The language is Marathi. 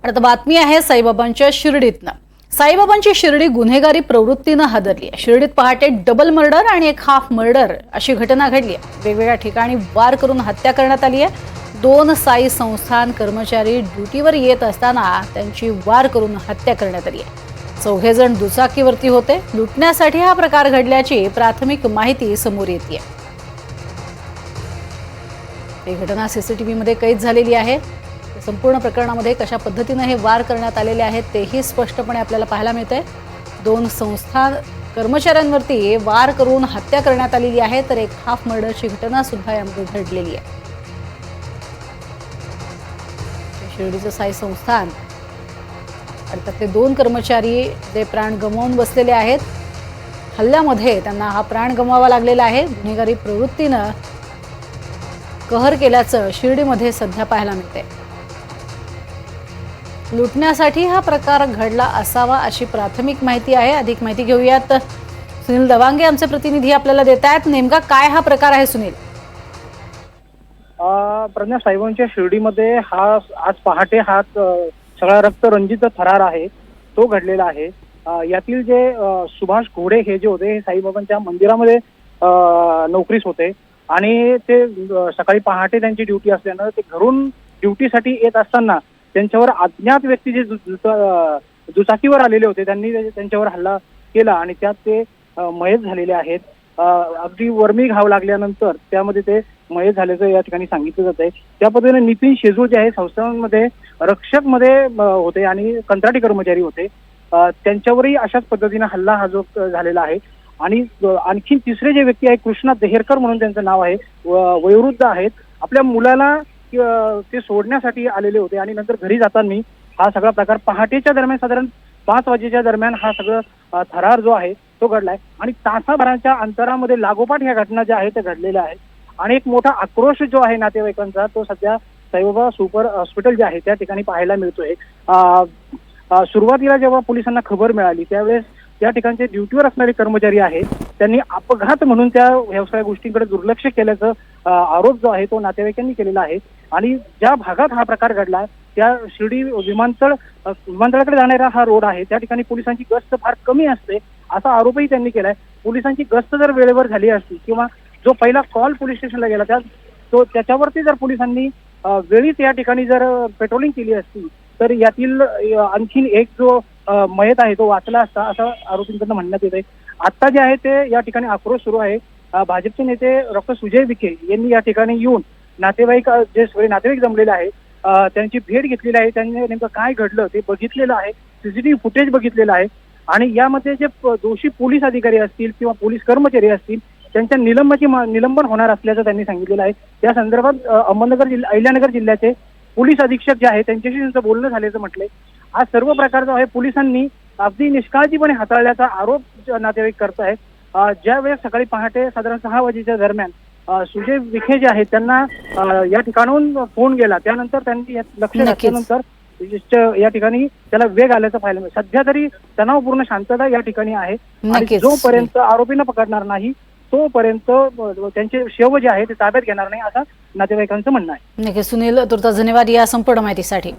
आता बातमी आहे साईबाबांच्या शिर्डीतनं। साईबाबांची शिर्डी गुन्हेगारी प्रवृत्तीनं हादरली आहे। शिर्डीत पहाटे डबल मर्डर आणि एक हाफ मर्डर अशी घटना घडली आहे। वेगवेगळ्या ठिकाणी वार करून हत्या करण्यात आली आहे। 2 साई संस्थान कर्मचारी ड्युटीवर येत असताना त्यांची वार करून हत्या करण्यात आली आहे। 4 जण दुचाकीवरती होते। लुटण्यासाठी हा प्रकार घडल्याची प्राथमिक माहिती समोर येते। ही घटना सीसीटीव्ही मध्ये कैद झालेली आहे। संपूर्ण प्रकरणामध्ये कशा पद्धतीने हे वार करण्यात आलेले आहेत तेही स्पष्टपणे आपल्याला पाहायला मिळतंय। 2 संस्था कर्मचाऱ्यांवरती वार करून हत्या करण्यात आलेली आहे, तर एक हाफ मर्डरची घटना सुद्धा यामध्ये घडलेली आहे। शिर्डीचं साई संस्थान आणि त्यातले 2 कर्मचारी जे प्राण गमावून बसलेले आहेत। हल्ल्यामध्ये त्यांना हा प्राण गमवावा लागलेला आहे। गुन्हेगारी प्रवृत्तीनं कहर केल्याचं शिर्डीमध्ये सध्या पाहायला मिळतंय। लुटण्यासाठी हा प्रकार घडला असावा अशी प्राथमिक माहिती आहे। अधिक माहिती घेऊयात। सुनील दवांगे आमचे प्रतिनिधी आपल्याला देत आहेत। नेमका काय हा प्रकार आहे सुनील? प्रज्ञा, साईबाबांच्या शिर्डीमध्ये आज पहाटे हा सगळा रक्तरंजित थरार आहे तो घडलेला आहे। यातील जे सुभाष घोडे हे जे होते हे साईबाबांच्या मंदिरामध्ये नोकरीस होते आणि ते सकाळी पहाटे त्यांची ड्युटी असल्यानं ते घरून ड्युटीसाठी येत असताना त्यांच्यावर अज्ञात व्यक्ती जे दुचाकीवर आलेले होते त्यांनी त्यांच्यावर हल्ला केला आणि त्यात ते मयत झालेले आहेत। अगदी वर्मी घाव लागल्यानंतर त्यामध्ये ते मयत झाल्याचं या ठिकाणी सांगितलं जात आहे। त्या पद्धतीने नितीन शेजूळ जे आहे संस्थांमध्ये रक्षक मध्ये होते आणि कंत्राटी कर्मचारी होते, त्यांच्यावरही अशाच पद्धतीने हल्ला हा जो झालेला आहे। आणि आणखी तिसरे जे व्यक्ती आहे कृष्णा देहेरकर म्हणून त्यांचं नाव आहे, वयोवृद्ध आहेत। आपल्या मुलाला ते सोडण्यासाठी आलेले होते आणि नंतर घरी जाताना हा सगळा प्रकार पहाटेच्या दरम्यान साधारण 5 वाजेच्या दरम्यान हा सगळं थरार जो आहे तो घडलाय आणि तासाभराच्या अंतरामध्ये लागोपाठ ह्या घटना ज्या आहेत त्या घडलेल्या आहेत। आणि एक मोठा आक्रोश जो आहे नातेवाईकांचा तो सध्या साईबाबा सुपर हॉस्पिटल जे आहे त्या ठिकाणी पाहायला मिळतोय। सुरुवातीला जेव्हा पोलिसांना खबर मिळाली त्यावेळेस त्या ठिकाणचे ड्युटीवर असणारे कर्मचारी आहेत त्यांनी अपघात म्हणून त्या व्यवसाय गोष्टींकडे दुर्लक्ष केल्याचा आरोप जो आहे तो नातेवाईकांनी केलेला आहे। आणि ज्या भागात हा प्रकार घडला त्या शिर्डी विमानतळाकडे जाणारा हा रोड आहे त्या ठिकाणी पोलिसांची गस्त फार कमी असते असा आरोपही त्यांनी केलाय। पोलिसांची गस्त जर वेळेवर झाली असती किंवा जो पहिला कॉल पोलीस स्टेशनला गेला त्याच्यावरती जर पोलिसांनी वेळीच या ठिकाणी जर पेट्रोलिंग केली असती तर यातील आणखीन एक जो मयत आहे तो वाचला असता असं आरोपींकडून म्हणण्यात येत आहे। आता जे आहे ते या ठिकाणी आक्रोश सुरू आहे। भाजपचे नेते डॉक्टर सुजय विखे यांनी या ठिकाणी येऊन नातेवाईक जे सगळे नातेवाईक जमलेले आहे त्यांची भेट घेतलेली आहे। त्यांनी नेमकं काय घडलं ते बघितलेलं आहे, सीसीटीव्ही फुटेज बघितलेलं आहे आणि यामध्ये जे दोषी पोलीस अधिकारी असतील किंवा पोलीस कर्मचारी असतील त्यांच्या निलंबन होणार असल्याचं त्यांनी सांगितलेलं आहे। त्या संदर्भात अहिल्यानगर जिल्ह्याचे पोलीस अधीक्षक जे आहे त्यांच्याशी त्यांचं बोलणं झाल्याचं म्हटलंय। हा सर्व प्रकार जो आहे पोलिसांनी अगदी निष्काळजीपणे हाताळल्याचा आरोप नातेवाईक करत आहे। ज्या वेळेस सकाळी पहाटे साधारण 6 वाजेच्या दरम्यान सुजय विखे जे आहेत त्यांना या ठिकाणून फोन गेला त्यानंतर त्यांनी लक्ष घातल्यानंतर या ठिकाणी त्याला वेग आल्याचं पाहायला मिळालं। सध्या तरी तणावपूर्ण शांतता या ठिकाणी आहे आणि जोपर्यंत आरोपींना पकडणार नाही तोपर्यंत त्यांचे शव जे आहे ते ताब्यात घेणार नाही असं नातेवाईकांचं म्हणणं आहे। नक्कीच सुनील, तुर्तास धन्यवाद या संपूर्ण माहितीसाठी।